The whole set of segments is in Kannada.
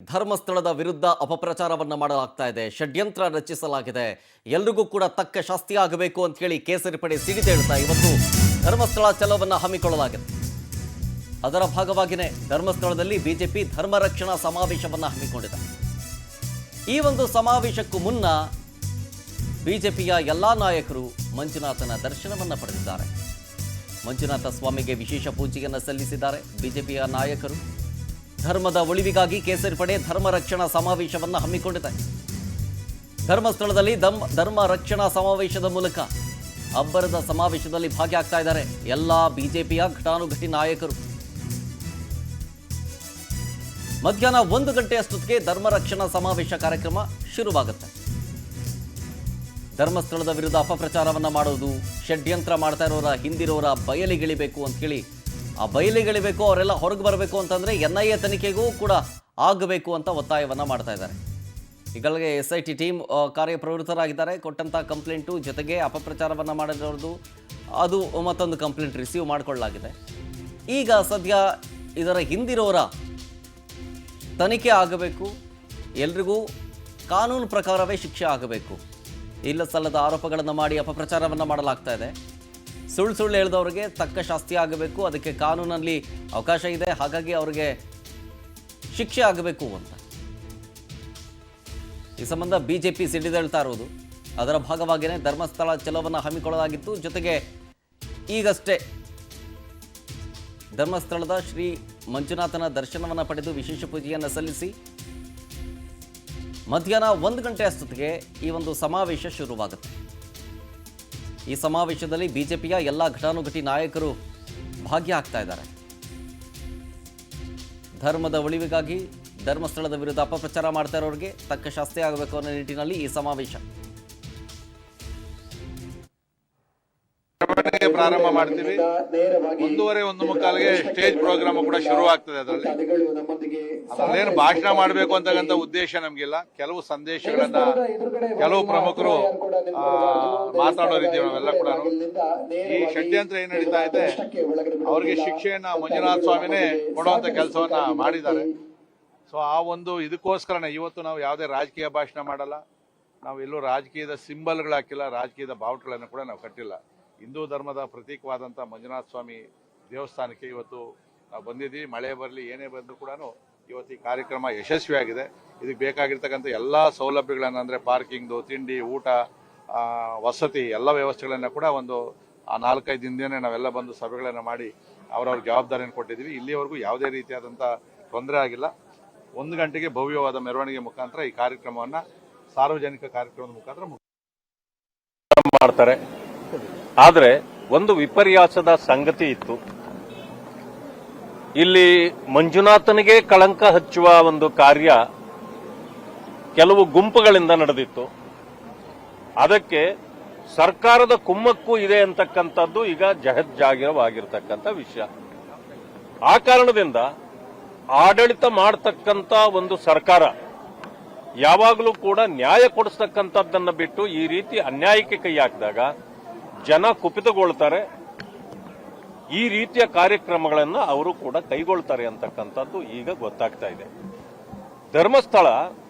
ಧರ್ಮಸ್ಥಳದ ವಿರುದ್ಧ ಅಪಪ್ರಚಾರವನ್ನ ಮಾಡಲಾಗ್ತಾ ಇದೆ, ಷಡ್ಯಂತ್ರ ರಚಿಸಲಾಗಿದೆ, ಎಲ್ರಿಗೂ ಕೂಡ ತಕ್ಕ ಶಾಸ್ತಿ ಆಗಬೇಕು ಅಂತ ಹೇಳಿ ಕೇಸರಿ ಪಡೆ ಸಿಡಿದೇಳ್ತಾ ಇವತ್ತು ಧರ್ಮಸ್ಥಳ ಚಲೋವನ್ನ ಹಮ್ಮಿಕೊಳ್ಳಲಾಗಿದೆ. ಅದರ ಭಾಗವಾಗಿಯೇ ಧರ್ಮಸ್ಥಳದಲ್ಲಿ ಬಿಜೆಪಿ ಧರ್ಮ ರಕ್ಷಣಾ ಸಮಾವೇಶವನ್ನ ಹಮ್ಮಿಕೊಂಡಿದೆ. ಈ ಒಂದು ಸಮಾವೇಶಕ್ಕೂ ಮುನ್ನ ಬಿಜೆಪಿಯ ಎಲ್ಲಾ ನಾಯಕರು ಮಂಜುನಾಥನ ದರ್ಶನವನ್ನ ಪಡೆದಿದ್ದಾರೆ. ಮಂಜುನಾಥ ಸ್ವಾಮಿಗೆ ವಿಶೇಷ ಪೂಜೆಯನ್ನು ಸಲ್ಲಿಸಿದ್ದಾರೆ. ಬಿಜೆಪಿಯ ನಾಯಕರು ಧರ್ಮದ ಉಳಿವಿಗಾಗಿ ಕೇಸರಿ ಪಡೆ ಧರ್ಮ ರಕ್ಷಣಾ ಸಮಾವೇಶವನ್ನು ಹಮ್ಮಿಕೊಂಡಿದೆ. ಧರ್ಮಸ್ಥಳದಲ್ಲಿ ಧರ್ಮ ರಕ್ಷಣಾ ಸಮಾವೇಶದ ಮೂಲಕ ಅಬ್ಬರದ ಸಮಾವೇಶದಲ್ಲಿ ಭಾಗಿಯಾಗ್ತಾ ಇದ್ದಾರೆ ಎಲ್ಲ ಬಿಜೆಪಿಯ ಘಟಾನುಘಟಿ ನಾಯಕರು. ಮಧ್ಯಾಹ್ನ 1 ಗಂಟೆಯಷ್ಟೊತ್ತಿಗೆ ಧರ್ಮ ರಕ್ಷಣಾ ಸಮಾವೇಶ ಕಾರ್ಯಕ್ರಮ ಶುರುವಾಗುತ್ತೆ. ಧರ್ಮಸ್ಥಳದ ವಿರುದ್ಧ ಅಪಪ್ರಚಾರವನ್ನ ಮಾಡೋದು, ಷಡ್ಯಂತ್ರ ಮಾಡ್ತಾ ಇರೋರ ಹಿಂದಿರೋರ ಬಯಲಿಗಿಳಿಬೇಕು ಅಂತ ಹೇಳಿ, ಆ ಬಯಲಿಗಿಳಿಬೇಕು, ಅವರೆಲ್ಲ ಹೊರಗೆ ಬರಬೇಕು ಅಂತಂದ್ರೆ NIA ತನಿಖೆಗೂ ಕೂಡ ಆಗಬೇಕು ಅಂತ ಒತ್ತಾಯವನ್ನ ಮಾಡ್ತಾ ಇದ್ದಾರೆ. ಈಗಾಗಲೇ SIT ಟೀಮ್ ಕಾರ್ಯಪ್ರವೃತ್ತರಾಗಿದ್ದಾರೆ. ಕೊಟ್ಟಂತ ಕಂಪ್ಲೇಂಟು ಜೊತೆಗೆ ಅಪಪ್ರಚಾರವನ್ನ ಮಾಡಿರೋದು ಅದು ಮತ್ತೊಂದು ಕಂಪ್ಲೇಂಟ್ ರಿಸೀವ್ ಮಾಡಿಕೊಳ್ಳಲಾಗಿದೆ. ಈಗ ಸದ್ಯ ಇದರ ಹಿಂದಿರೋರ ತನಿಖೆ ಆಗಬೇಕು, ಎಲ್ರಿಗೂ ಕಾನೂನು ಪ್ರಕಾರವೇ ಶಿಕ್ಷೆ ಆಗಬೇಕು. ಇಲ್ಲ ಸಲ್ಲದ ಆರೋಪಗಳನ್ನು ಮಾಡಿ ಅಪಪ್ರಚಾರವನ್ನು ಮಾಡಲಾಗ್ತಾ ಇದೆ. ಸುಳ್ಳು ಹೇಳಿದವರಿಗೆ ತಕ್ಕ ಶಾಸ್ತಿ ಆಗಬೇಕು, ಅದಕ್ಕೆ ಕಾನೂನಲ್ಲಿ ಅವಕಾಶ ಇದೆ, ಹಾಗಾಗಿ ಅವರಿಗೆ ಶಿಕ್ಷೆ ಆಗಬೇಕು ಅಂತ ಈ ಸಂಬಂಧ ಬಿಜೆಪಿ ಸಿಡಿದೇಳ್ತಾ ಇರೋದು. ಅದರ ಭಾಗವಾಗಿಯೇ ಧರ್ಮಸ್ಥಳ ಚಲೋವನ್ನು ಹಮ್ಮಿಕೊಳ್ಳಲಾಗಿತ್ತು. ಜೊತೆಗೆ ಈಗಷ್ಟೇ ಧರ್ಮಸ್ಥಳದ ಶ್ರೀ ಮಂಜುನಾಥನ ದರ್ಶನವನ್ನು ಪಡೆದು ವಿಶೇಷ ಪೂಜೆಯನ್ನು ಸಲ್ಲಿಸಿ ಮಧ್ಯಾಹ್ನ 1 ಗಂಟೆ ಅಷ್ಟೊತ್ತಿಗೆ ಈ ಒಂದು ಸಮಾವೇಶ ಶುರುವಾಗುತ್ತೆ. ಈ ಸಮಾವೇಶದಲ್ಲಿ ಬಿಜೆಪಿಯ ಎಲ್ಲ ಘಟಾನುಘಟಿ ನಾಯಕರು ಭಾಗಿಯಾಗ್ತಾ ಇದ್ದಾರೆ. ಧರ್ಮದ ಉಳಿವಿಗಾಗಿ ಧರ್ಮಸ್ಥಳದ ವಿರುದ್ಧ ಅಪಪ್ರಚಾರ ಮಾಡ್ತಾ ಇರೋರಿಗೆ ತಕ್ಕ ಶಾಸ್ತಿ ಆಗಬೇಕು ಅನ್ನೋ ನಿಟ್ಟಿನಲ್ಲಿ ಈ ಸಮಾವೇಶ ಪ್ರಾರಂಭ ಮಾಡ್ತೀವಿ. 1:30 1:45ಗೆ ಸ್ಟೇಜ್ ಪ್ರೋಗ್ರಾಮ್ ಕೂಡ ಶುರು ಆಗ್ತದೆ. ಅದ್ರಲ್ಲೇನು ಭಾಷಣ ಮಾಡಬೇಕು ಅಂತಕ್ಕಂಥ ಉದ್ದೇಶ ನಮ್ಗಿಲ್ಲ. ಕೆಲವು ಸಂದೇಶಗಳನ್ನ ಕೆಲವು ಪ್ರಮುಖರು ಮಾತಾಡೋರಿದ್ದೀವಿ ನಾವೆಲ್ಲ ಕೂಡ. ಈ ಷಡ್ಯಂತ್ರ ಏನ್ ನಡೀತಾ ಇದೆ, ಅವ್ರಿಗೆ ಶಿಕ್ಷೆಯನ್ನ ಮಂಜುನಾಥ ಸ್ವಾಮಿನೇ ಕೊಡುವಂತ ಕೆಲಸವನ್ನ ಮಾಡಿದ್ದಾರೆ. ಸೊ ಆ ಒಂದು ಇದಕ್ಕೋಸ್ಕರನೇ ಇವತ್ತು ನಾವು ಯಾವುದೇ ರಾಜಕೀಯ ಭಾಷಣ ಮಾಡಲ್ಲ, ನಾವು ಎಲ್ಲೂ ರಾಜಕೀಯದ ಸಿಂಬಲ್ಗಳು ಹಾಕಿಲ್ಲ, ರಾಜಕೀಯದ ಬಾವುಟಗಳನ್ನು ಕೂಡ ನಾವು ಕಟ್ಟಿಲ್ಲ. ಹಿಂದೂ ಧರ್ಮದ ಪ್ರತೀಕವಾದಂಥ ಮಂಜುನಾಥ ಸ್ವಾಮಿ ದೇವಸ್ಥಾನಕ್ಕೆ ಇವತ್ತು ನಾವು ಬಂದಿದ್ದೀವಿ. ಮಳೆ ಬರಲಿ ಏನೇ ಬಂದರೂ ಕೂಡ ಇವತ್ತು ಈ ಕಾರ್ಯಕ್ರಮ ಯಶಸ್ವಿಯಾಗಿದೆ. ಇದಕ್ಕೆ ಬೇಕಾಗಿರ್ತಕ್ಕಂಥ ಎಲ್ಲ ಸೌಲಭ್ಯಗಳನ್ನು ಅಂದರೆ ಪಾರ್ಕಿಂಗ್ದು, ತಿಂಡಿ, ಊಟ, ವಸತಿ ಎಲ್ಲ ವ್ಯವಸ್ಥೆಗಳನ್ನು ಕೂಡ ಒಂದು 4-5 ದಿನದಿಂದ ನಾವೆಲ್ಲ ಬಂದು ಸಭೆಗಳನ್ನು ಮಾಡಿ ಅವರವ್ರ ಜವಾಬ್ದಾರಿಯನ್ನು ಕೊಟ್ಟಿದ್ದೀವಿ. ಇಲ್ಲಿವರೆಗೂ ಯಾವುದೇ ರೀತಿಯಾದಂಥ ತೊಂದರೆ ಆಗಿಲ್ಲ. 1 ಗಂಟೆಗೆ ಭವ್ಯವಾದ ಮೆರವಣಿಗೆ ಮುಖಾಂತರ ಈ ಕಾರ್ಯಕ್ರಮವನ್ನು ಸಾರ್ವಜನಿಕ ಕಾರ್ಯಕ್ರಮದ ಮುಖಾಂತರ ಮಾಡ್ತಾರೆ. ಆದರೆ ಒಂದು ವಿಪರ್ಯಾಸದ ಸಂಗತಿ ಇತ್ತು. ಇಲ್ಲಿ ಮಂಜುನಾಥನಿಗೆ ಕಳಂಕ ಹಚ್ಚುವ ಒಂದು ಕಾರ್ಯ ಕೆಲವು ಗುಂಪುಗಳಿಂದ ನಡೆದಿತ್ತು. ಅದಕ್ಕೆ ಸರ್ಕಾರದ ಕುಮ್ಮಕ್ಕು ಇದೆ ಅಂತಕ್ಕಂಥದ್ದು ಈಗ ಜಗಜ್ಜಾಗಿರವಾಗಿರ್ತಕ್ಕಂಥ ವಿಷಯ. ಆ ಕಾರಣದಿಂದ ಆಡಳಿತ ಮಾಡತಕ್ಕಂಥ ಒಂದು ಸರ್ಕಾರ ಯಾವಾಗಲೂ ಕೂಡ ನ್ಯಾಯ ಕೊಡಿಸ್ತಕ್ಕಂಥದ್ದನ್ನು ಬಿಟ್ಟು ಈ ರೀತಿ ಅನ್ಯಾಯಕ್ಕೆ ಕೈ ಹಾಕಿದಾಗ ಜನ ಕುಪಿತಗೊಳ್ತಾರೆ. ಈ ರೀತಿಯ ಕಾರ್ಯಕ್ರಮಗಳನ್ನು ಅವರು ಕೂಡ ಕೈಗೊಳ್ತಾರೆ ಅಂತಕ್ಕಂಥದ್ದು ಈಗ ಗೊತ್ತಾಗ್ತಾ ಇದೆ. ಧರ್ಮಸ್ಥಳ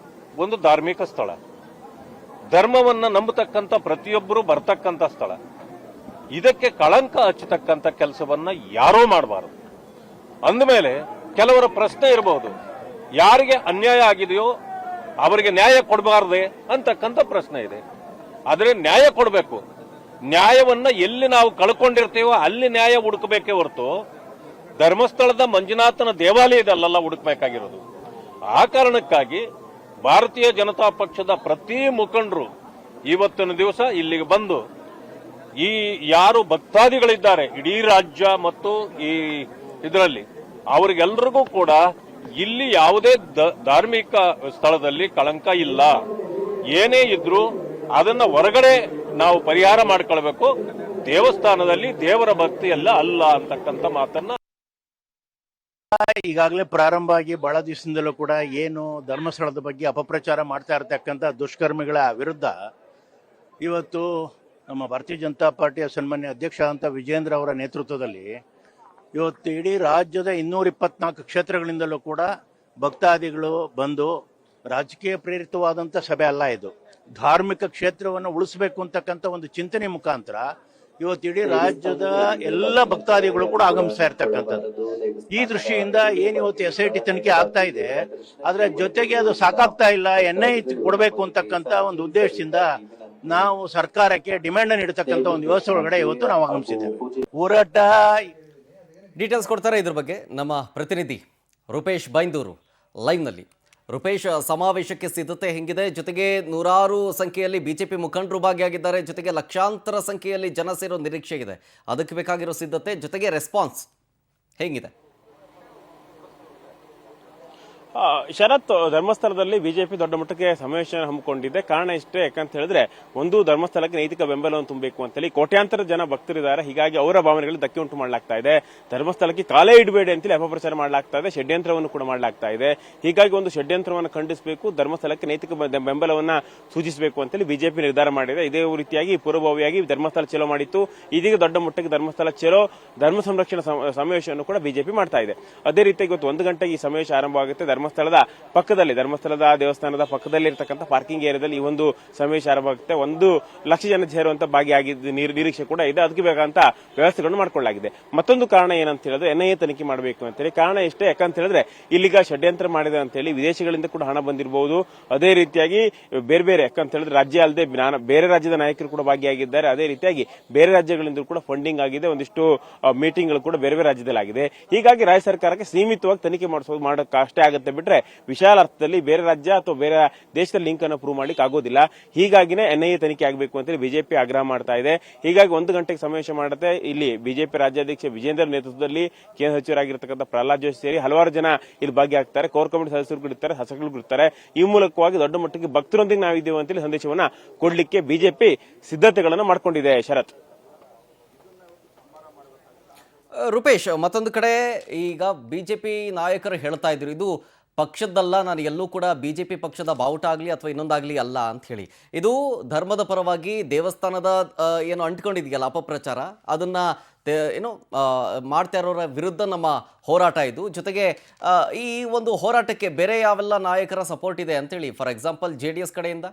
ಒಂದು ಧಾರ್ಮಿಕ ಸ್ಥಳ, ಧರ್ಮವನ್ನ ನಂಬತಕ್ಕಂಥ ಪ್ರತಿಯೊಬ್ಬರು ಬರ್ತಕ್ಕಂಥ ಸ್ಥಳ. ಇದಕ್ಕೆ ಕಳಂಕ ಹಚ್ಚತಕ್ಕಂಥ ಕೆಲಸವನ್ನ ಯಾರೂ ಮಾಡಬಾರದು. ಅಂದಮೇಲೆ ಕೆಲವರ ಪ್ರಶ್ನೆ ಇರಬಹುದು, ಯಾರಿಗೆ ಅನ್ಯಾಯ ಆಗಿದೆಯೋ ಅವರಿಗೆ ನ್ಯಾಯ ಕೊಡಬಾರದೆ ಅಂತಕ್ಕಂಥ ಪ್ರಶ್ನೆ ಇದೆ. ಆದರೆ ನ್ಯಾಯ ಕೊಡಬೇಕು. ನ್ಯಾಯವನ್ನ ಎಲ್ಲಿ ನಾವು ಕಳ್ಕೊಂಡಿರ್ತೀವೋ ಅಲ್ಲಿ ನ್ಯಾಯ ಹುಡುಕಬೇಕೇ ಹೊರತು ಧರ್ಮಸ್ಥಳದ ಮಂಜುನಾಥನ ದೇವಾಲಯದಲ್ಲೆಲ್ಲ ಹುಡುಕಬೇಕಾಗಿರೋದು. ಆ ಕಾರಣಕ್ಕಾಗಿ ಭಾರತೀಯ ಜನತಾ ಪಕ್ಷದ ಪ್ರತಿ ಮುಖಂಡರು ಇವತ್ತಿನ ದಿವಸ ಇಲ್ಲಿಗೆ ಬಂದು ಈ ಯಾರು ಭಕ್ತಾದಿಗಳಿದ್ದಾರೆ ಇಡೀ ರಾಜ್ಯ ಮತ್ತು ಈ ಇದರಲ್ಲಿ ಅವರಿಗೆಲ್ಲರಿಗೂ ಕೂಡ ಇಲ್ಲಿ ಯಾವುದೇ ಧಾರ್ಮಿಕ ಸ್ಥಳದಲ್ಲಿ ಕಳಂಕ ಇಲ್ಲ. ಏನೇ ಇದ್ರೂ ಅದನ್ನ ಹೊರಗಡೆ ನಾವು ಪರಿಹಾರ ಮಾಡ್ಕೊಳ್ಬೇಕು. ದೇವಸ್ಥಾನದಲ್ಲಿ ದೇವರ ಭಕ್ತಿ ಎಲ್ಲ ಅಲ್ಲ ಅಂತಕ್ಕಂಥ ಮಾತನ್ನ ಈಗಾಗಲೇ ಪ್ರಾರಂಭ ಆಗಿ ಬಹಳ ದಿವಸದಿಂದಲೂ ಕೂಡ ಏನು ಧರ್ಮಸ್ಥಳದ ಬಗ್ಗೆ ಅಪಪ್ರಚಾರ ಮಾಡ್ತಾ ಇರತಕ್ಕಂಥ ದುಷ್ಕರ್ಮಿಗಳ ವಿರುದ್ಧ ಇವತ್ತು ನಮ್ಮ ಭಾರತೀಯ ಜನತಾ ಪಾರ್ಟಿಯ ಸನ್ಮಾನ್ಯ ಅಧ್ಯಕ್ಷ ಅಂತ ವಿಜೇಂದ್ರ ಅವರ ನೇತೃತ್ವದಲ್ಲಿ ಇವತ್ತು ಇಡೀ ರಾಜ್ಯದ 224 ಕ್ಷೇತ್ರಗಳಿಂದಲೂ ಕೂಡ ಭಕ್ತಾದಿಗಳು ಬಂದು ರಾಜಕೀಯ ಪ್ರೇರಿತವಾದಂಥ ಸಭೆ ಅಲ್ಲ ಇದು. ಧಾರ್ಮಿಕ ಕ್ಷೇತ್ರವನ್ನು ಉಳಿಸಬೇಕು ಅಂತಕ್ಕಂಥ ಒಂದು ಚಿಂತನೆ ಮುಖಾಂತರ ಇವತ್ತು ಇಡೀ ರಾಜ್ಯದ ಎಲ್ಲ ಭಕ್ತಾದಿಗಳು ಕೂಡ ಆಗಮಿಸ್ತಾ ಇರ್ತಕ್ಕಂಥದ್ದು. ಈ ದೃಷ್ಟಿಯಿಂದ ಏನು ಇವತ್ತು SIT ತನಿಖೆ ಆಗ್ತಾ ಇದೆ, ಅದರ ಜೊತೆಗೆ ಅದು ಸಾಕಾಗ್ತಾ ಇಲ್ಲ, NIA ಕೊಡಬೇಕು ಅಂತಕ್ಕಂಥ ಒಂದು ಉದ್ದೇಶದಿಂದ ನಾವು ಸರ್ಕಾರಕ್ಕೆ ಡಿಮ್ಯಾಂಡ್ ನೀಡತಕ್ಕಂಥ ಒಂದು ವ್ಯವಸ್ಥೆ ಒಳಗಡೆ ಇವತ್ತು ನಾವು ಆಗಮಿಸಿದ್ದೇವೆ. ಹೋರಾಟ ಡೀಟೇಲ್ಸ್ ಕೊಡ್ತಾರೆ ಇದ್ರ ಬಗ್ಗೆ ನಮ್ಮ ಪ್ರತಿನಿಧಿ ರೂಪೇಶ್ ಬೈಂದೂರು ಲೈವ್ನಲ್ಲಿ. ರೂಪೇಶ್, ಸಮಾವೇಶಕ್ಕೆ ಸಿದ್ಧತೆ ಹೆಂಗಿದೆ? ಜೊತೆಗೆ ನೂರಾರು ಸಂಖ್ಯೆಯಲ್ಲಿ ಬಿಜೆಪಿ ಮುಖಂಡರು ಭಾಗಿಯಾಗಿದ್ದಾರೆ, ಜೊತೆಗೆ ಲಕ್ಷಾಂತರ ಸಂಖ್ಯೆಯಲ್ಲಿ ಜನ ಸೇರೋ ನಿರೀಕ್ಷೆ ಇದೆ. ಅದಕ್ಕೆ ಬೇಕಾಗಿರೋ ಸಿದ್ಧತೆ ಜೊತೆಗೆ ರೆಸ್ಪಾನ್ಸ್ ಹೇಗಿದೆ? ಶರತ್, ಧರ್ಮಸ್ಥಳದಲ್ಲಿ ಬಿಜೆಪಿ ದೊಡ್ಡ ಮಟ್ಟಕ್ಕೆ ಸಮಾವೇಶ ಹಮ್ಮಿಕೊಂಡಿದೆ. ಕಾರಣ ಇಷ್ಟೇ, ಯಾಕಂತ ಹೇಳಿದ್ರೆ ಒಂದು ಧರ್ಮಸ್ಥಳಕ್ಕೆ ನೈತಿಕ ಬೆಂಬಲವನ್ನು ತುಂಬಬೇಕು ಅಂತೇಳಿ ಕೋಟ್ಯಾಂತರ ಜನ ಭಕ್ತರಿದ್ದಾರೆ. ಹೀಗಾಗಿ ಅವರ ಭಾವನೆಗಳಿಗೆ ಧಕ್ಕೆ ಉಂಟು ಮಾಡಲಾಗ್ತಾ ಇದೆ. ಧರ್ಮಸ್ಥಳಕ್ಕೆ ಕಾಲೇ ಇಡಬೇಡಿ ಅಂತೇಳಿ ಅಪಪ್ರಚಾರ ಮಾಡಲಾಗ್ತಾ ಇದೆ, ಷಡ್ಯಂತ್ರವನ್ನು ಕೂಡ ಮಾಡಲಾಗ್ತಾ ಇದೆ. ಹೀಗಾಗಿ ಒಂದು ಷಡ್ಯಂತ್ರವನ್ನು ಖಂಡಿಸಬೇಕು, ಧರ್ಮಸ್ಥಳಕ್ಕೆ ನೈತಿಕ ಬೆಂಬಲವನ್ನ ಸೂಚಿಸಬೇಕು ಅಂತೇಳಿ ಬಿಜೆಪಿ ನಿರ್ಧಾರ ಮಾಡಿದೆ. ಇದೇ ರೀತಿಯಾಗಿ ಪೂರ್ವಭಾವಿಯಾಗಿ ಧರ್ಮಸ್ಥಳ ಚಲೋ ಮಾಡಿತ್ತು. ಇದೀಗ ದೊಡ್ಡ ಮಟ್ಟಕ್ಕೆ ಧರ್ಮಸ್ಥಳ ಚಲೋ ಧರ್ಮ ಸಂರಕ್ಷಣಾ ಸಮಾವೇಶವನ್ನು ಕೂಡ ಬಿಜೆಪಿ ಮಾಡ್ತಾ ಇದೆ. ಅದೇ ರೀತಿಯಾಗಿ ಇವತ್ತು 1 ಗಂಟೆಗೆ ಈ ಸಮಾವೇಶ ಆರಂಭವಾಗುತ್ತೆ. ಧರ್ಮಸ್ಥಳದ ಪಕ್ಕದಲ್ಲಿ, ಧರ್ಮಸ್ಥಳದ ದೇವಸ್ಥಾನದ ಪಕ್ಕದಲ್ಲಿ ಇರತಕ್ಕಂಥ ಪಾರ್ಕಿಂಗ್ ಏರಿಯಾದಲ್ಲಿ ಈ ಒಂದು ಸಮಾವೇಶ ಆರಂಭವಾಗುತ್ತೆ. 1 ಲಕ್ಷ ಜನ ಸೇರುವಂತ ಭಾಗಿಯಾಗಿದ್ದು ನಿರೀಕ್ಷೆ ಕೂಡ ಇದೆ. ಅದಕ್ಕೆ ಬೇಕಾದಂತ ವ್ಯವಸ್ಥೆಗಳನ್ನು ಮಾಡಿಕೊಳ್ಳಲಾಗಿದೆ. ಮತ್ತೊಂದು ಕಾರಣ ಏನಂತ ಹೇಳಿದ್ರೆ NIA ತನಿಖೆ ಮಾಡಬೇಕು ಅಂತೇಳಿ. ಕಾರಣ ಇಷ್ಟೇ, ಯಾಕಂತ ಹೇಳಿದ್ರೆ ಇಲ್ಲಿಗ ಷಡ್ಯಂತ್ರ ಮಾಡಿದೆ ಅಂತೇಳಿ ವಿದೇಶಗಳಿಂದ ಕೂಡ ಹಣ ಬಂದಿರಬಹುದು. ಅದೇ ರೀತಿಯಾಗಿ ಬೇರೆ ಬೇರೆ, ಯಾಕಂತ ಹೇಳಿದ್ರೆ ರಾಜ್ಯ ಅಲ್ಲದೆ ಬೇರೆ ರಾಜ್ಯದ ನಾಯಕರು ಕೂಡ ಭಾಗಿಯಾಗಿದ್ದಾರೆ. ಅದೇ ರೀತಿಯಾಗಿ ಬೇರೆ ರಾಜ್ಯಗಳಿಂದ ಕೂಡ ಫಂಡಿಂಗ್ ಆಗಿದೆ. ಒಂದಿಷ್ಟು ಮೀಟಿಂಗ್ಗಳು ಕೂಡ ಬೇರೆ ಬೇರೆ ರಾಜ್ಯದಲ್ಲಿ ಆಗಿದೆ. ಹೀಗಾಗಿ ರಾಜ್ಯ ಸರ್ಕಾರಕ್ಕೆ ಸೀಮಿತವಾಗಿ ತನಿಖೆ ಮಾಡೋಕೆ ಅಷ್ಟೇ ಆಗುತ್ತೆ ಬಿಟ್ರೆ ವಿಶಾಲ ಅರ್ಥದಲ್ಲಿ ಬೇರೆ ರಾಜ್ಯ ಅಥವಾ ಬೇರೆ ದೇಶದ ಲಿಂಕ್ ಅನ್ನು ಪ್ರೂವ್ ಮಾಡ್ಲಿಕ್ಕೆ ಆಗೋದಿಲ್ಲ. ಹೀಗಾಗಿನೇ NIA ತನಿಖೆ ಆಗಬೇಕು ಅಂತೇಳಿ ಬಿಜೆಪಿ ಆಗ್ರಹ ಮಾಡ್ತಾ ಇದೆ. ಹೀಗಾಗಿ 1 ಗಂಟೆಗೆ ಸಮಾವೇಶ ಮಾಡುತ್ತೆ. ಇಲ್ಲಿ ಬಿಜೆಪಿ ರಾಜ್ಯಾಧ್ಯಕ್ಷ ವಿಜೇಂದ್ರ ನೇತೃತ್ವದಲ್ಲಿ ಕೇಂದ್ರ ಸಚಿವರಾಗಿರ್ತಕ್ಕಂಥ ಪ್ರಹ್ಲಾದ್ ಜೋಶಿ ಸೇರಿ ಹಲವಾರು ಜನ ಇಲ್ಲಿ ಭಾಗಿಯಾಗ್ತಾರೆ. ಕೋರ್ ಕಮಿಟಿ ಸದಸ್ಯರು ಇರ್ತಾರೆ, ಶಾಸಕರು ಇರ್ತಾರೆ. ಈ ಮೂಲಕವಾಗಿ ದೊಡ್ಡ ಮಟ್ಟಿಗೆ ಭಕ್ತರೊಂದಿಗೆ ನಾವಿದ್ದೇವೆ ಅಂತೇಳಿ ಸಂದೇಶವನ್ನ ಕೊಡ್ಲಿಕ್ಕೆ ಬಿಜೆಪಿ ಸಿದ್ಧತೆಗಳನ್ನು ಮಾಡಿಕೊಂಡಿದೆ. ಶರತ್, ರೂಪೇಶ್, ಮತ್ತೊಂದು ಕಡೆ ಈಗ ಬಿಜೆಪಿ ನಾಯಕರು ಹೇಳ್ತಾ ಇದ್ರು ಇದು ಪಕ್ಷದಲ್ಲ, ನಾನು ಎಲ್ಲೂ ಕೂಡ ಬಿಜೆಪಿ ಪಕ್ಷದ ಬಾವುಟ ಆಗಲಿ ಅಥವಾ ಇನ್ನೊಂದಾಗಲಿ ಅಲ್ಲ ಅಂತ ಹೇಳಿ. ಇದು ಧರ್ಮದ ಪರವಾಗಿ ದೇವಸ್ಥಾನದ ಏನು ಅಂಟ್ಕೊಂಡಿದೆಯಲ್ಲ ಅಪಪ್ರಚಾರ, ಅದನ್ನ ಏನು ಮಾಡ್ತಾ ಇರೋರ ವಿರುದ್ಧ ನಮ್ಮ ಹೋರಾಟ ಇದು. ಜೊತೆಗೆ ಈ ಒಂದು ಹೋರಾಟಕ್ಕೆ ಬೇರೆ ಯಾವೆಲ್ಲ ನಾಯಕರ ಸಪೋರ್ಟ್ ಇದೆ ಅಂತೇಳಿ, ಫಾರ್ ಎಕ್ಸಾಂಪಲ್ JDS ಕಡೆಯಿಂದ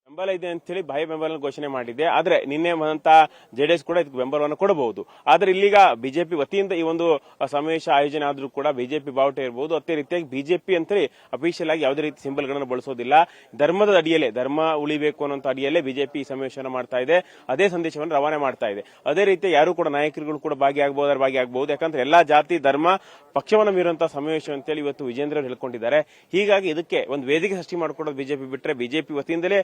ಬೆಂಬಲ ಇದೆ ಅಂತ ಹೇಳಿ ಬಾಹ್ಯ ಬೆಂಬಲ ಘೋಷಣೆ ಮಾಡಿದೆ. ಆದ್ರೆ ನಿನ್ನೆ ಬಂದಂತ JDS ಕೂಡ ಇದಕ್ಕೆ ಬೆಂಬಲವನ್ನು ಕೊಡಬಹುದು. ಆದ್ರೆ ಇಲ್ಲಿಗ ಬಿಜೆಪಿ ವತಿಯಿಂದ ಈ ಒಂದು ಸಮಾವೇಶ ಆಯೋಜನೆ ಆದ್ರೂ ಕೂಡ ಬಿಜೆಪಿ ಬಾವುಟ ಇರಬಹುದು. ಅದೇ ರೀತಿಯಾಗಿ ಬಿಜೆಪಿ ಅಂತೇಳಿ ಅಫಿಷಿಯಲ್ ಆಗಿ ಯಾವುದೇ ರೀತಿ ಸಿಂಬಲ್ ಗಳನ್ನು ಬಳಸೋದಿಲ್ಲ. ಧರ್ಮದ ಅಡಿಯಲ್ಲೇ, ಧರ್ಮ ಉಳಿಬೇಕು ಅನ್ನೋ ಅಡಿಯಲ್ಲೇ ಬಿಜೆಪಿ ಈ ಸಮಾವೇಶವನ್ನು ಮಾಡ್ತಾ ಇದೆ. ಅದೇ ಸಂದೇಶವನ್ನು ರವಾನೆ ಮಾಡ್ತಾ ಇದೆ. ಅದೇ ರೀತಿ ಯಾರು ಕೂಡ ನಾಯಕರುಗಳು ಕೂಡ ಭಾಗಿಯಾಗಬಹುದು. ಯಾಕಂದ್ರೆ ಎಲ್ಲಾ ಜಾತಿ ಧರ್ಮ ಪಕ್ಷವನ್ನು ಮೀರುವಂತಹ ಸಮಾವೇಶ ಅಂತೇಳಿ ಇವತ್ತು ವಿಜೇಂದ್ರ ಹೇಳ್ಕೊಂಡಿದ್ದಾರೆ. ಹೀಗಾಗಿ ಇದಕ್ಕೆ ಒಂದು ವೇದಿಕೆ ಸೃಷ್ಟಿ ಮಾಡಿಕೊಡೋದು ಬಿಜೆಪಿ ಬಿಟ್ರೆ, ಬಿಜೆಪಿ ವತಿಯಿಂದಲೇ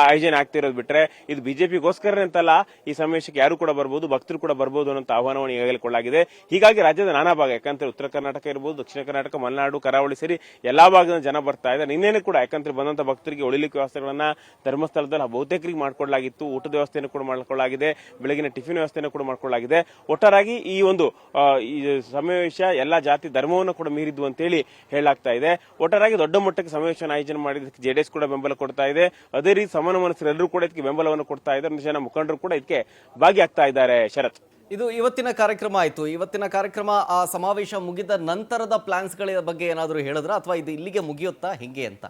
ಆಯೋಜನೆ ಆಗ್ತಿರೋದು ಬಿಟ್ರೆ, ಇದು ಬಿಜೆಪಿಗೋಸ್ಕರ ಅಂತಲ್ಲ. ಈ ಸಮಾವೇಶಕ್ಕೆ ಯಾರು ಕೂಡ ಬರಬಹುದು, ಭಕ್ತರು ಕೂಡ ಬರಬಹುದು ಅನ್ನೋ ಆಹ್ವಾನವನ್ನು ಈಗಾಗಲೇ ಕೊಡಲಾಗಿದೆ. ಹೀಗಾಗಿ ರಾಜ್ಯದ ನಾನಾ ಭಾಗ, ಯಾಕಂದ್ರೆ ಉತ್ತರ ಕರ್ನಾಟಕ ಇರಬಹುದು, ದಕ್ಷಿಣ ಕರ್ನಾಟಕ, ಮಲೆನಾಡು, ಕರಾವಳಿ ಸೇರಿ ಎಲ್ಲಾ ಭಾಗದ ಜನ ಬರ್ತಾ ಇದ್ದಾರೆ. ನಿನ್ನೆನೂ ಕೂಡ ಯಾಕಂದ್ರೆ ಬಂದಂತ ಭಕ್ತರಿಗೆ ಉಳಿಲಿಕ್ಕೆ ವ್ಯವಸ್ಥೆಗಳನ್ನ ಧರ್ಮಸ್ಥಳದಲ್ಲಿ ಬಹುತೇಕರಿಗೆ ಮಾಡ್ಕೊಳ್ಳಲಾಗಿತ್ತು. ಊಟದ ವ್ಯವಸ್ಥೆಯನ್ನು ಕೂಡ ಮಾಡಿಕೊಳ್ಳಲಾಗಿದೆ. ಬೆಳಗಿನ ಟಿಫಿನ್ ವ್ಯವಸ್ಥೆಯನ್ನು ಕೂಡ ಮಾಡಿಕೊಳ್ಳಲಾಗಿದೆ. ಒಟ್ಟಾರಾಗಿ ಈ ಒಂದು ಸಮಾವೇಶ ಎಲ್ಲಾ ಜಾತಿ ಧರ್ಮವನ್ನು ಕೂಡ ಮೀರಿದ್ದು ಅಂತೇಳಿ ಹೇಳಲಾಗ್ತಾ ಇದೆ. ಒಟ್ಟಾರಾಗಿ ದೊಡ್ಡ ಮಟ್ಟಕ್ಕೆ ಸಮಾವೇಶ ಆಯೋಜನೆ ಮಾಡಿದ್ದಕ್ಕೆ JDS ಕೂಡ ಬೆಂಬಲ ಕೊಡ್ತಾ ಇದೆ. ಅದೇ ರೀತಿ ಸಮಾನ ಮನಸ್ಸರೆಲ್ಲರೂ ಕೂಡ ಇದಕ್ಕೆ ಬೆಂಬಲವನ್ನು ಕೊಡ್ತಾ ಇದ್ದಾರೆ. ಜನ ಮುಖಂಡರು ಕೂಡ ಇದಕ್ಕೆ ಭಾಗಿಯಾಗ್ತಾ ಇದ್ದಾರೆ. ಶರತ್, ಇದು ಇವತ್ತಿನ ಕಾರ್ಯಕ್ರಮ ಆಯಿತು. ಇವತ್ತಿನ ಕಾರ್ಯಕ್ರಮ, ಆ ಸಮಾವೇಶ ಮುಗಿದ ನಂತರದ ಪ್ಲಾನ್ಸ್ಗಳ ಬಗ್ಗೆ ಏನಾದರೂ ಹೇಳಿದ್ರ ಅಥವಾ ಇದು ಇಲ್ಲಿಗೆ ಮುಗಿಯುತ್ತಾ ಹಿಂಗೆ ಅಂತ?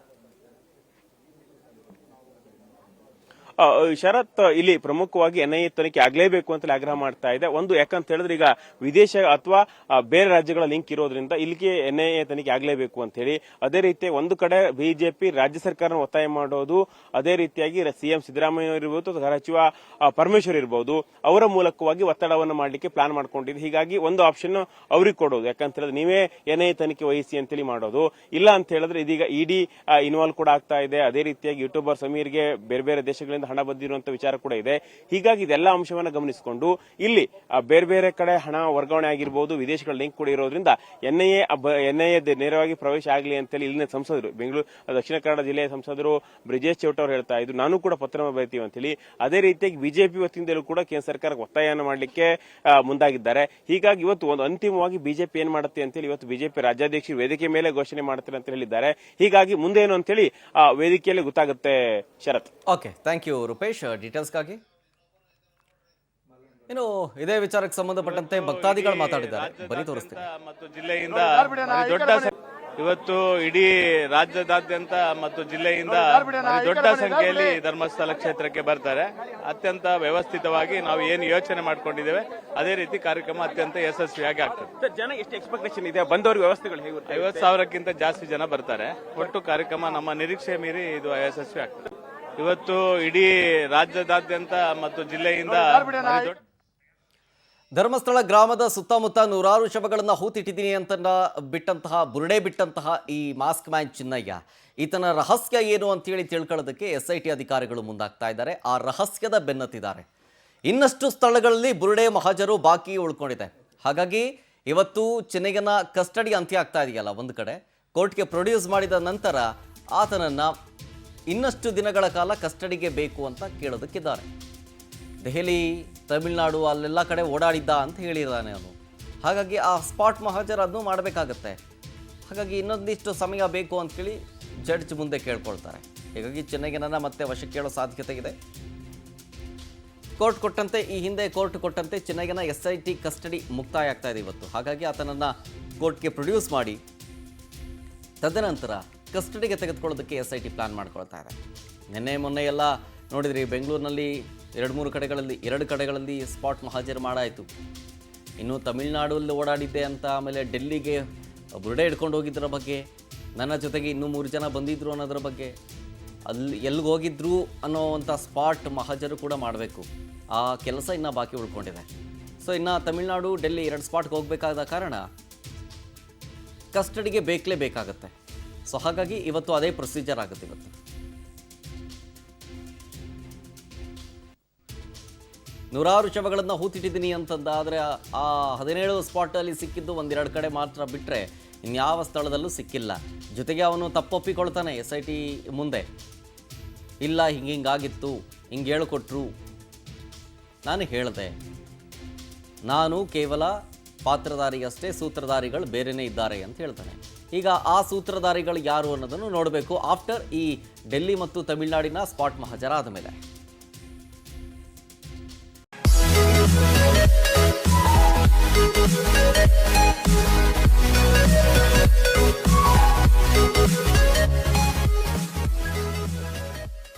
ಶರತ್, ಇಲ್ಲಿ ಪ್ರಮುಖವಾಗಿ NIA ತನಿಖೆ ಆಗಲೇಬೇಕು ಅಂತ ಆಗ್ರಹ ಮಾಡ್ತಾ ಇದೆ. ಒಂದು, ಯಾಕಂತ ಹೇಳಿದ್ರೆ ಈಗ ವಿದೇಶ ಅಥವಾ ಬೇರೆ ರಾಜ್ಯಗಳ ಲಿಂಕ್ ಇರೋದ್ರಿಂದ ಇಲ್ಲಿಗೆ NIA ತನಿಖೆ ಆಗಲೇಬೇಕು ಅಂತ ಹೇಳಿ. ಅದೇ ರೀತಿ ಒಂದು ಕಡೆ ಬಿಜೆಪಿ ರಾಜ್ಯ ಸರ್ಕಾರ ಒತ್ತಾಯ ಮಾಡೋದು, ಅದೇ ರೀತಿಯಾಗಿ CM ಸಿದ್ದರಾಮಯ್ಯ ಇರಬಹುದು, ಗೃಹ ಸಚಿವ ಪರಮೇಶ್ವರ್ ಇರಬಹುದು, ಅವರ ಮೂಲಕವಾಗಿ ಒತ್ತಡವನ್ನು ಮಾಡಲಿಕ್ಕೆ ಪ್ಲಾನ್ ಮಾಡ್ಕೊಂಡಿದೆ. ಹೀಗಾಗಿ ಒಂದು ಆಪ್ಷನ್ ಅವ್ರಿಗೆ ಕೊಡೋದು, ಯಾಕಂತ ಹೇಳಿದ್ರೆ ನೀವೇ NIA ತನಿಖೆ ವಹಿಸಿ ಅಂತೇಳಿ ಮಾಡೋದು. ಇಲ್ಲ ಅಂತ ಹೇಳಿದ್ರೆ ಇದೀಗ ED ಇನ್ವಾಲ್ವ್ ಕೂಡ ಆಗ್ತಾ ಇದೆ. ಅದೇ ರೀತಿಯಾಗಿ ಯೂಟ್ಯೂಬರ್ ಸಮೀರ್ಗೆ ಬೇರೆ ಬೇರೆ ದೇಶಗಳಿಂದ ಹಣ ಬಂದಿರುವಂತಹ ವಿಚಾರ ಕೂಡ ಇದೆ. ಹೀಗಾಗಿ ಇದೆಲ್ಲ ಅಂಶವನ್ನು ಗಮನಿಸಿಕೊಂಡು ಇಲ್ಲಿ ಬೇರೆ ಬೇರೆ ಕಡೆ ಹಣ ವರ್ಗಾವಣೆ ಆಗಿರಬಹುದು, ವಿದೇಶಗಳ ಲಿಂಕ್ ಕೂಡ ಇರೋದ್ರಿಂದ NIA ನೇರವಾಗಿ ಪ್ರವೇಶ ಆಗಲಿ ಅಂತೇಳಿ ಇಲ್ಲಿನ ಸಂಸದರು, ಬೆಂಗಳೂರು ದಕ್ಷಿಣ ಕನ್ನಡ ಜಿಲ್ಲೆಯ ಸಂಸದರು ಬ್ರಿಜೇಶ್ ಚೌಟ ಅವರು ಹೇಳ್ತಾ ಇದ್ರು, ನಾನು ಕೂಡ ಪತ್ರ ಬರೀತೀವಿ ಅಂತೇಳಿ. ಅದೇ ರೀತಿಯಾಗಿ ಬಿಜೆಪಿ ವತಿಯಿಂದಲೂ ಕೂಡ ಕೇಂದ್ರ ಸರ್ಕಾರಕ್ಕೆ ಒತ್ತಾಯವನ್ನು ಮಾಡಲಿಕ್ಕೆ ಮುಂದಾಗಿದ್ದಾರೆ. ಹೀಗಾಗಿ ಇವತ್ತು ಒಂದು ಅಂತಿಮವಾಗಿ ಬಿಜೆಪಿ ಏನ್ ಮಾಡುತ್ತೆ ಅಂತೇಳಿ ಇವತ್ತು ಬಿಜೆಪಿ ರಾಜ್ಯಾಧ್ಯಕ್ಷರು ವೇದಿಕೆ ಮೇಲೆ ಘೋಷಣೆ ಮಾಡ್ತಾರೆ ಅಂತ ಹೇಳಿದ್ದಾರೆ. ಹೀಗಾಗಿ ಮುಂದೆ ಏನು ಅಂತೇಳಿ ವೇದಿಕೆಯಲ್ಲಿ ಗೊತ್ತಾಗುತ್ತೆ. ಶರತ್, ಓಕೆ, ಥ್ಯಾಂಕ್ ಯು ರೂಪೇಶ್ ಡೀಟೇಲ್ಸ್ಗಾಗಿ. ಇನ್ನು ಇದೇ ವಿಚಾರಕ್ಕೆ ಸಂಬಂಧಪಟ್ಟಂತೆ ಭಕ್ತಾದಿಗಳು ಮಾತಾಡಿದ್ದಾರೆ, ಬನ್ನಿ ತೋರಿಸ್ತೀನಿ. ಮತ್ತು ಜಿಲ್ಲೆಯಿಂದ ದೊಡ್ಡ ಇವತ್ತು ಇಡೀ ರಾಜ್ಯದಾದ್ಯಂತ ಮತ್ತು ಜಿಲ್ಲೆಯಿಂದ ದೊಡ್ಡ ಸಂಖ್ಯೆಯಲ್ಲಿ ಧರ್ಮಸ್ಥಳ ಕ್ಷೇತ್ರಕ್ಕೆ ಬರ್ತಾರೆ. ಅತ್ಯಂತ ವ್ಯವಸ್ಥಿತವಾಗಿ ನಾವು ಏನು ಯೋಚನೆ ಮಾಡ್ಕೊಂಡಿದ್ದೇವೆ ಅದೇ ರೀತಿ ಕಾರ್ಯಕ್ರಮ ಅತ್ಯಂತ ಯಶಸ್ವಿಯಾಗಿ ಆಗ್ತದೆ. ಜನ ಎಷ್ಟು ಎಕ್ಸ್ಪೆಕ್ಟೇಷನ್ ಇದೆ, ಬಂದವ್ರಿಗೆ ವ್ಯವಸ್ಥೆಗಳು ಹೇಗಿರುತ್ತೆ? 50,000ಕ್ಕಿಂತ ಜಾಸ್ತಿ ಜನ ಬರ್ತಾರೆ. ಒಟ್ಟು ಕಾರ್ಯಕ್ರಮ ನಮ್ಮ ನಿರೀಕ್ಷೆ ಮೀರಿ ಇದು ಯಶಸ್ವಿ ಆಗ್ತದೆ. ಇವತ್ತು ಇಡೀ ರಾಜ್ಯದಾದ್ಯಂತ ಮತ್ತು ಜಿಲ್ಲೆಯಿಂದ ಧರ್ಮಸ್ಥಳ ಗ್ರಾಮದ ಸುತ್ತಮುತ್ತ ನೂರಾರು ಶವಗಳನ್ನು ಹೂತಿಟ್ಟಿದ್ದೀನಿ ಅಂತ ಬುರುಡೆ ಬಿಟ್ಟಂತಹ ಈ ಮಾಸ್ಕ್ ಮ್ಯಾನ್ ಚಿನ್ನಯ್ಯ, ಈತನ ರಹಸ್ಯ ಏನು ಅಂತೇಳಿ ತಿಳ್ಕೊಳ್ಳೋದಕ್ಕೆ SIT ಅಧಿಕಾರಿಗಳು ಮುಂದಾಗ್ತಾ ಇದ್ದಾರೆ. ಆ ರಹಸ್ಯದ ಬೆನ್ನತ್ತಿದ್ದಾರೆ. ಇನ್ನಷ್ಟು ಸ್ಥಳಗಳಲ್ಲಿ ಬುರುಡೆ ಮಹಾಜರು ಬಾಕಿ ಉಳ್ಕೊಂಡಿದೆ. ಹಾಗಾಗಿ ಇವತ್ತು ಚಿನ್ನಯ್ಯನ ಕಸ್ಟಡಿ ಅಂತ್ಯ ಆಗ್ತಾ ಇದೆಯಲ್ಲ, ಒಂದು ಕಡೆ ಕೋರ್ಟ್ಗೆ ಪ್ರೊಡ್ಯೂಸ್ ಮಾಡಿದ ನಂತರ ಆತನನ್ನು ಇನ್ನಷ್ಟು ದಿನಗಳ ಕಾಲ ಕಸ್ಟಡಿಗೆ ಬೇಕು ಅಂತ ಕೇಳೋದಕ್ಕಿದ್ದಾರೆ. ದೆಹಲಿ, ತಮಿಳುನಾಡು ಅಲ್ಲೆಲ್ಲ ಕಡೆ ಓಡಾಡಿದ್ದ ಅಂತ ಹೇಳಿದ್ದಾನೆ ಅವನು. ಹಾಗಾಗಿ ಆ ಸ್ಪಾಟ್ ಮಹಾಜರ್ ಅದನ್ನು ಮಾಡಬೇಕಾಗತ್ತೆ. ಹಾಗಾಗಿ ಇನ್ನೊಂದಿಷ್ಟು ಸಮಯ ಬೇಕು ಅಂಥೇಳಿ ಜಡ್ಜ್ ಮುಂದೆ ಕೇಳ್ಕೊಳ್ತಾರೆ. ಹೀಗಾಗಿ ಚಿನ್ನಯ್ಯನನ್ನು ಮತ್ತೆ ವಶಕ್ಕೆ ಕೇಳೋ ಸಾಧ್ಯತೆ ಇದೆ. ಈ ಹಿಂದೆ ಕೋರ್ಟ್ ಕೊಟ್ಟಂತೆ ಚಿನ್ನಯ್ಯನ SIT ಕಸ್ಟಡಿ ಮುಕ್ತಾಯ ಆಗ್ತಾ ಇದೆ ಇವತ್ತು. ಹಾಗಾಗಿ ಆತನನ್ನು ಕೋರ್ಟ್ಗೆ ಪ್ರೊಡ್ಯೂಸ್ ಮಾಡಿ ತದನಂತರ ಕಸ್ಟಡಿಗೆ ತೆಗೆದುಕೊಳ್ಳೋದಕ್ಕೆ SIT ಪ್ಲಾನ್ ಮಾಡ್ಕೊಳ್ತಾ ಇದೆ. ನಿನ್ನೆ ಮೊನ್ನೆ ಎಲ್ಲ ನೋಡಿದ್ರಿ, ಬೆಂಗಳೂರಿನಲ್ಲಿ 2 ಕಡೆಗಳಲ್ಲಿ ಸ್ಪಾಟ್ ಮಹಾಜರ್ ಮಾಡಾಯಿತು. ಇನ್ನು ತಮಿಳುನಾಡಲ್ಲಿ ಓಡಾಡಿದ್ದೆ ಅಂತ, ಆಮೇಲೆ ಡೆಲ್ಲಿಗೆ ಬುರುಡೆ ಹಿಡ್ಕೊಂಡು ಹೋಗಿದ್ದರ ಬಗ್ಗೆ, ನನ್ನ ಜೊತೆಗೆ ಇನ್ನೂ 3 ಜನ ಬಂದಿದ್ದರು ಅನ್ನೋದ್ರ ಬಗ್ಗೆ, ಅಲ್ಲಿ ಎಲ್ಲಿಗೆ ಹೋಗಿದ್ರು ಅನ್ನೋವಂಥ ಸ್ಪಾಟ್ ಮಹಾಜರು ಕೂಡ ಮಾಡಬೇಕು. ಆ ಕೆಲಸ ಇನ್ನೂ ಬಾಕಿ ಉಳ್ಕೊಂಡಿದೆ. ಸೊ ಇನ್ನು ತಮಿಳುನಾಡು, ಡೆಲ್ಲಿ 2 ಸ್ಪಾಟ್ಗೆ ಹೋಗಬೇಕಾದ ಕಾರಣ ಕಸ್ಟಡಿಗೆ ಬೇಕಾಗುತ್ತೆ. ಸೊ ಹಾಗಾಗಿ ಇವತ್ತು ಅದೇ ಪ್ರೊಸೀಜರ್ ಆಗುತ್ತೆ. ಇವತ್ತು ನೂರಾರು ಶವಗಳನ್ನು ಹೂತಿಟ್ಟಿದ್ದೀನಿ ಅಂತಂದಾದರೆ ಆ 17 ಸ್ಪಾಟಲ್ಲಿ ಸಿಕ್ಕಿದ್ದು 1-2 ಕಡೆ ಮಾತ್ರ ಬಿಟ್ಟರೆ ಇನ್ಯಾವ ಸ್ಥಳದಲ್ಲೂ ಸಿಕ್ಕಿಲ್ಲ. ಜೊತೆಗೆ ಅವನು ತಪ್ಪೊಪ್ಪಿಕೊಳ್ತಾನೆ SIT ಮುಂದೆ, ಇಲ್ಲ ಹಿಂಗಾಗಿತ್ತು, ಹಿಂಗೆ ಹೇಳಿಕೊಟ್ರು, ನಾನು ಹೇಳಿದೆ, ನಾನು ಕೇವಲ ಪಾತ್ರಧಾರಿಯಷ್ಟೇ, ಸೂತ್ರಧಾರಿಗಳು ಬೇರೆಯೇ ಇದ್ದಾರೆ ಅಂತ ಹೇಳ್ತಾನೆ. ಈಗ ಆ ಸೂತ್ರಧಾರಿಗಳು ಯಾರು ಅನ್ನೋದನ್ನು ನೋಡಬೇಕು ಆಫ್ಟರ್ ಈ ಡೆಲ್ಲಿ ಮತ್ತು ತಮಿಳುನಾಡಿನ ಸ್ಪಾಟ್ ಮಹಾಜರ ಆದ ಮೇಲೆ.